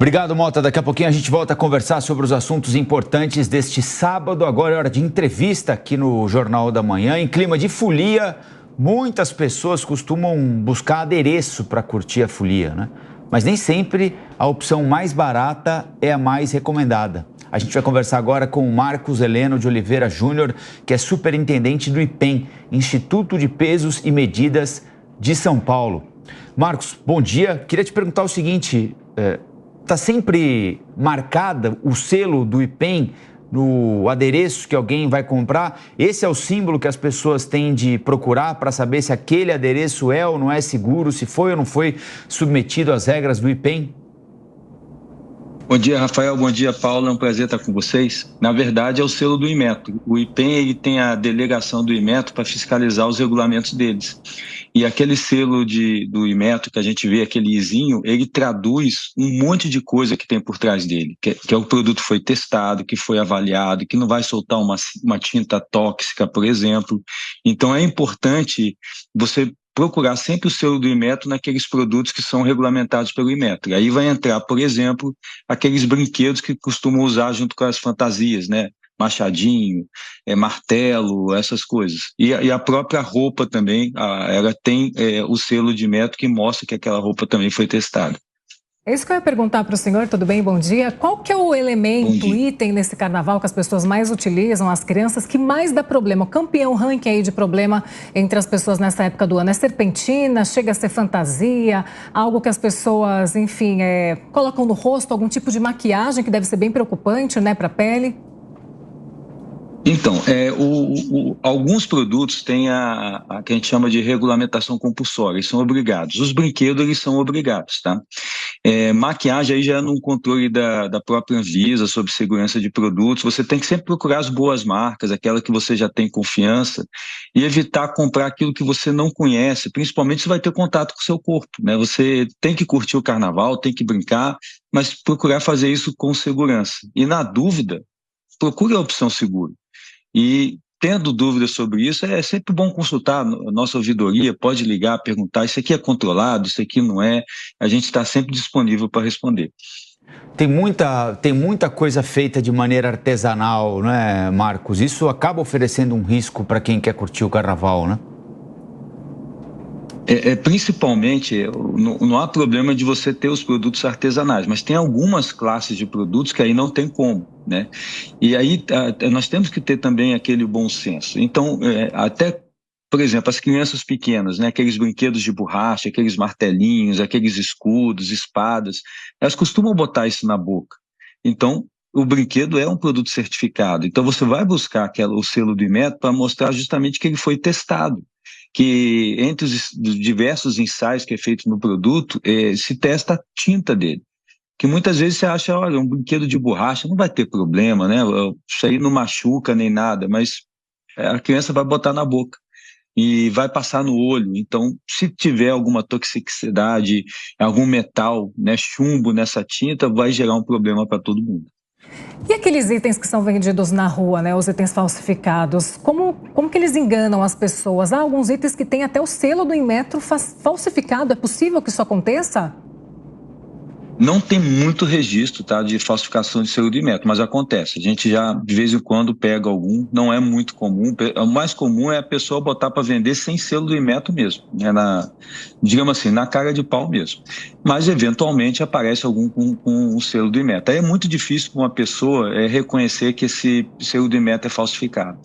Obrigado, Mota. Daqui a pouquinho a gente volta a conversar sobre os assuntos importantes deste sábado. Agora é hora de entrevista aqui no Jornal da Manhã. Em clima de folia, muitas pessoas costumam buscar adereço para curtir a folia, né? Mas nem sempre a opção mais barata é a mais recomendada. A gente vai conversar agora com o Marcos Heleno de Oliveira Júnior, que é superintendente do IPEM, Instituto de Pesos e Medidas de São Paulo. Marcos, bom dia. Queria te perguntar o seguinte, está sempre marcada o selo do IPEM no adereço que alguém vai comprar? Esse é o símbolo que as pessoas têm de procurar para saber se aquele adereço é ou não é seguro, se foi ou não foi submetido às regras do IPEM? Bom dia, Rafael. Bom dia, Paulo. É um prazer estar com vocês. Na verdade, é o selo do Inmetro. O IPEM ele tem a delegação do Inmetro para fiscalizar os regulamentos deles. E aquele selo do Inmetro que a gente vê, aquele izinho, ele traduz um monte de coisa que tem por trás dele. Que é o produto foi testado, que foi avaliado, que não vai soltar uma tinta tóxica, por exemplo. Então, é importante você procurar sempre o selo do Inmetro naqueles produtos que são regulamentados pelo Inmetro. Aí vai entrar, por exemplo, aqueles brinquedos que costumam usar junto com as fantasias, né? Machadinho, martelo, essas coisas. E a própria roupa também, ela tem o selo de Inmetro que mostra que aquela roupa também foi testada. É isso que eu ia perguntar para o senhor, tudo bem? Bom dia. Qual que é o elemento, item nesse carnaval que as pessoas mais utilizam, as crianças, que mais dá problema? O campeão ranking aí de problema entre as pessoas nessa época do ano é serpentina, chega a ser fantasia, algo que as pessoas, enfim, colocam no rosto, algum tipo de maquiagem que deve ser bem preocupante, né, para a pele? Então, alguns produtos têm a que a gente chama de regulamentação compulsória, eles são obrigados. Os brinquedos, eles são obrigados, tá? Maquiagem aí já é num controle da própria Anvisa sobre segurança de produtos. Você tem que sempre procurar as boas marcas, aquela que você já tem confiança, e evitar comprar aquilo que você não conhece, principalmente se vai ter contato com o seu corpo, né? Você tem que curtir o carnaval, tem que brincar, mas procurar fazer isso com segurança. E na dúvida, procure a opção segura. E tendo dúvidas sobre isso, é sempre bom consultar a nossa ouvidoria, pode ligar, perguntar, isso aqui é controlado, isso aqui não é, a gente está sempre disponível para responder. Tem muita coisa feita de maneira artesanal, né, Marcos? Isso acaba oferecendo um risco para quem quer curtir o carnaval, né? Principalmente, não há problema de você ter os produtos artesanais, mas tem algumas classes de produtos que aí não tem como, né? E aí nós temos que ter também aquele bom senso. Então, até, por exemplo, as crianças pequenas, né? Aqueles brinquedos de borracha, aqueles martelinhos, aqueles escudos, espadas, elas costumam botar isso na boca. Então, o brinquedo é um produto certificado. Então, você vai buscar o selo do Inmetro para mostrar justamente que ele foi testado, que entre os diversos ensaios que é feito no produto, se testa a tinta dele. Que muitas vezes você acha, olha, um brinquedo de borracha não vai ter problema, né? Isso aí não machuca nem nada, mas a criança vai botar na boca e vai passar no olho. Então, se tiver alguma toxicidade, algum metal, né, chumbo nessa tinta, vai gerar um problema para todo mundo. E aqueles itens que são vendidos na rua, né, os itens falsificados, como que eles enganam as pessoas? Há alguns itens que têm até o selo do Inmetro falsificado. É possível que isso aconteça? Não tem muito registro, tá, de falsificação de selo do Inmetro, mas acontece. A gente já, de vez em quando, pega algum, não é muito comum. O mais comum é a pessoa botar para vender sem selo do Inmetro mesmo, né, digamos assim, na cara de pau mesmo. Mas, eventualmente, aparece algum com o selo do Inmetro. Aí é muito difícil para uma pessoa reconhecer que esse selo do Inmetro é falsificado.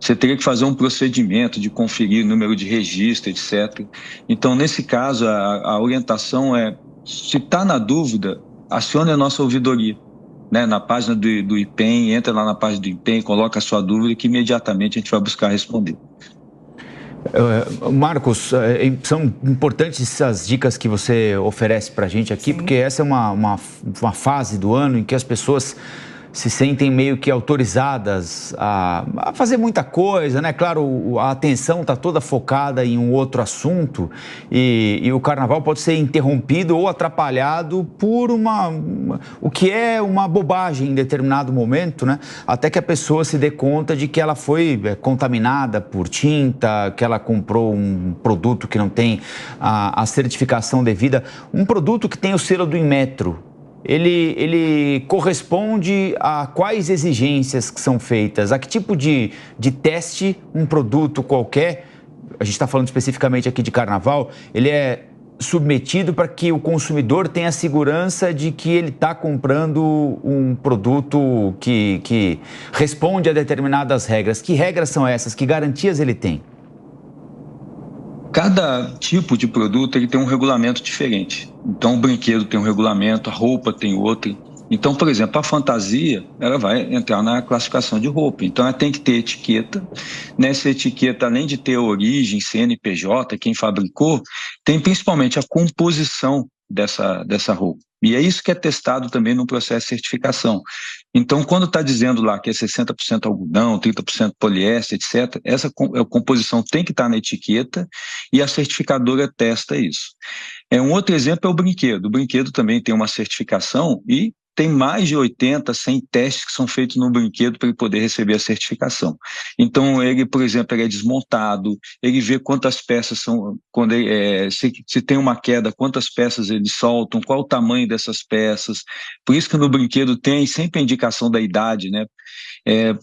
Você teria que fazer um procedimento de conferir o número de registro, etc. Então, nesse caso, a orientação é: se está na dúvida, acione a nossa ouvidoria, né? Na página do IPEM, entra lá na página do IPEM, coloca a sua dúvida que imediatamente a gente vai buscar responder. Marcos, são importantes essas dicas que você oferece para a gente aqui, porque essa é uma fase do ano em que as pessoas se sentem meio que autorizadas a fazer muita coisa, né? Claro, a atenção está toda focada em um outro assunto e o carnaval pode ser interrompido ou atrapalhado por o que é uma bobagem em determinado momento, né? Até que a pessoa se dê conta de que ela foi contaminada por tinta, que ela comprou um produto que não tem a certificação devida. Um produto que tem o selo do Inmetro, ele corresponde a quais exigências que são feitas? A que tipo de teste um produto qualquer, a gente está falando especificamente aqui de carnaval, ele é submetido para que o consumidor tenha segurança de que ele está comprando um produto que responde a determinadas regras. Que regras são essas? Que garantias ele tem? Cada tipo de produto ele tem um regulamento diferente. Então, o brinquedo tem um regulamento, a roupa tem outro. Então, por exemplo, a fantasia, ela vai entrar na classificação de roupa. Então, ela tem que ter etiqueta. Nessa etiqueta, além de ter a origem, CNPJ, quem fabricou, tem principalmente a composição dessa roupa. E é isso que é testado também no processo de certificação. Então, quando está dizendo lá que é 60% algodão, 30% poliéster, etc., essa composição tem que estar na etiqueta e a certificadora testa isso. Um outro exemplo é o brinquedo. O brinquedo também tem uma certificação e tem mais de 80, 100 testes que são feitos no brinquedo para ele poder receber a certificação. Então, ele, por exemplo, ele é desmontado, ele vê quantas peças são, quando se tem uma queda, quantas peças eles soltam, qual o tamanho dessas peças. Por isso que no brinquedo tem sempre a indicação da idade, né?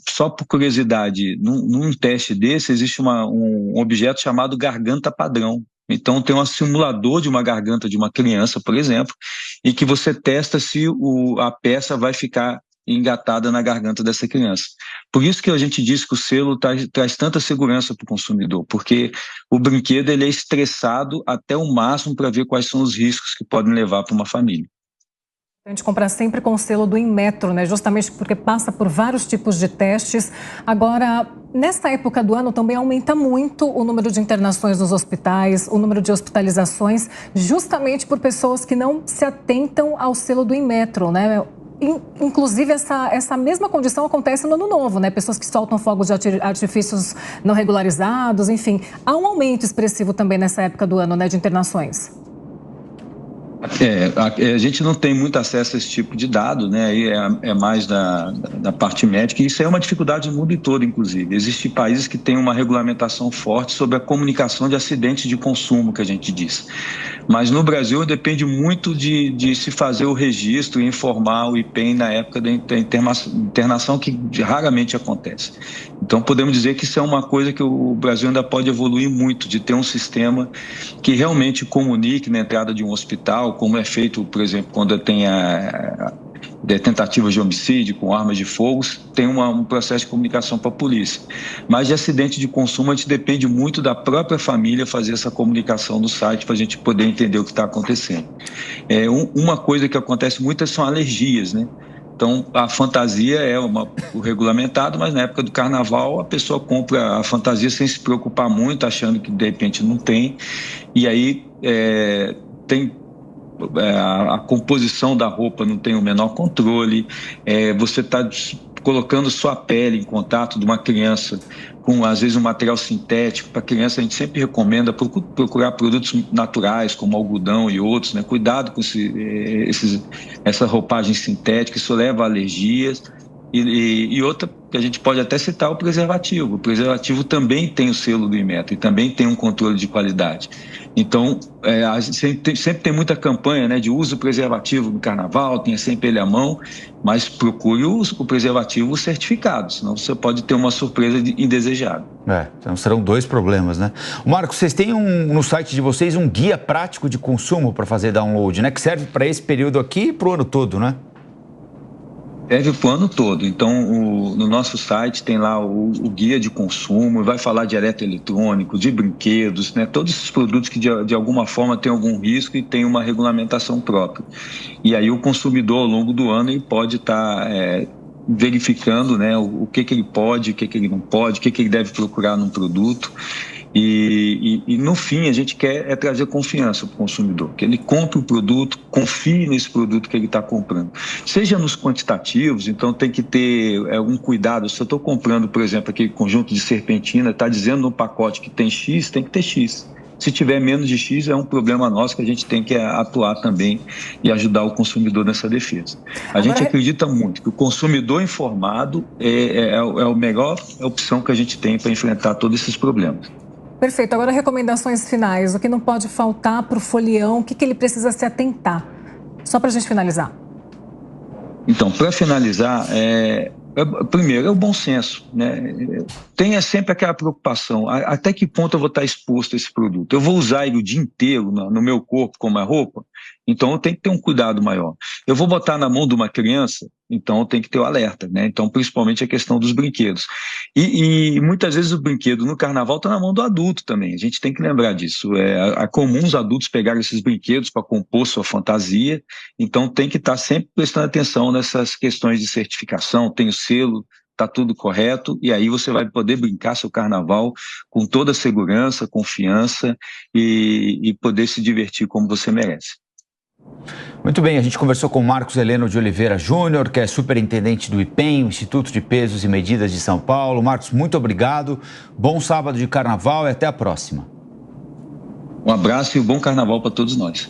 Só por curiosidade, num teste desse existe um objeto chamado garganta padrão. Então, tem um simulador de uma garganta de uma criança, por exemplo, e que você testa se a peça vai ficar engatada na garganta dessa criança. Por isso que a gente diz que o selo traz tanta segurança para o consumidor, porque o brinquedo ele é estressado até o máximo para ver quais são os riscos que podem levar para uma família. A gente compra sempre com o selo do Inmetro, né? Justamente porque passa por vários tipos de testes. Agora, nesta época do ano também aumenta muito o número de internações nos hospitais, o número de hospitalizações, justamente por pessoas que não se atentam ao selo do Inmetro, né? Inclusive, essa mesma condição acontece no Ano Novo, né? Pessoas que soltam fogos de artifícios não regularizados, enfim. Há um aumento expressivo também nessa época do ano, né, de internações. A gente não tem muito acesso a esse tipo de dado, né? Aí é mais da parte médica, e isso é uma dificuldade no mundo todo, inclusive. Existem países que têm uma regulamentação forte sobre a comunicação de acidentes de consumo, que a gente diz. Mas no Brasil depende muito de se fazer o registro e informar o IPEM na época da internação, que raramente acontece. Então podemos dizer que isso é uma coisa que o Brasil ainda pode evoluir muito, de ter um sistema que realmente comunique na entrada de um hospital, como é feito, por exemplo, quando tem tentativas de homicídio com armas de fogo, tem um processo de comunicação para a polícia. Mas de acidente de consumo, a gente depende muito da própria família fazer essa comunicação no site para a gente poder entender o que está acontecendo. Uma coisa que acontece muito são alergias, né? Então, a fantasia é o regulamentado, mas na época do carnaval a pessoa compra a fantasia sem se preocupar muito, achando que de repente não tem. E aí a composição da roupa não tem o menor controle, você está colocando sua pele em contato de uma criança com, às vezes, um material sintético. Para criança, a gente sempre recomenda procurar produtos naturais, como algodão e outros, né? Cuidado com essa roupagem sintética, isso leva a alergias. E outra que a gente pode até citar, o preservativo. O preservativo também tem o selo do Inmetro e também tem um controle de qualidade. Então, sempre tem muita campanha, né, de uso preservativo no carnaval, tenha sempre ele à mão, mas procure o preservativo certificado, senão você pode ter uma surpresa indesejada. Então serão dois problemas, né? Marcos, vocês têm no site de vocês um guia prático de consumo para fazer download, né? Que serve para esse período aqui e para o ano todo, né? Serve para o ano todo. Então, no nosso site tem lá o guia de consumo, vai falar de eletroeletrônico, de brinquedos, né? Todos esses produtos que de alguma forma têm algum risco e tem uma regulamentação própria. E aí o consumidor, ao longo do ano, ele pode estar verificando, né, o que ele pode, o que ele não pode, o que ele deve procurar num produto. E no fim, a gente quer trazer confiança para o consumidor, que ele compre o produto, confie nesse produto que ele está comprando. Seja nos quantitativos, então tem que ter algum cuidado. Se eu estou comprando, por exemplo, aquele conjunto de serpentina, está dizendo no pacote que tem X, tem que ter X. Se tiver menos de X, é um problema nosso que a gente tem que atuar também e ajudar o consumidor nessa defesa. A gente acredita muito que o consumidor informado é a melhor opção que a gente tem para enfrentar todos esses problemas. Perfeito. Agora, recomendações finais. O que não pode faltar para o folião? O que ele precisa se atentar? Só para a gente finalizar. Então, para finalizar, primeiro, é o bom senso, né? Tenha sempre aquela preocupação, até que ponto eu vou estar exposto a esse produto? Eu vou usar ele o dia inteiro no meu corpo como a roupa? Então, eu tenho que ter um cuidado maior. Eu vou botar na mão de uma criança? Então, eu tenho que ter o alerta, né? Então, principalmente a questão dos brinquedos. E muitas vezes o brinquedo no carnaval está na mão do adulto também, a gente tem que lembrar disso. É comum os adultos pegarem esses brinquedos para compor sua fantasia, então tem que estar sempre prestando atenção nessas questões de certificação, tem o selo, está tudo correto, e aí você vai poder brincar seu carnaval com toda a segurança, confiança e poder se divertir como você merece. Muito bem, a gente conversou com Marcos Heleno de Oliveira Júnior, que é superintendente do IPEM, Instituto de Pesos e Medidas de São Paulo. Marcos, muito obrigado, bom sábado de carnaval e até a próxima. Um abraço e um bom carnaval para todos nós.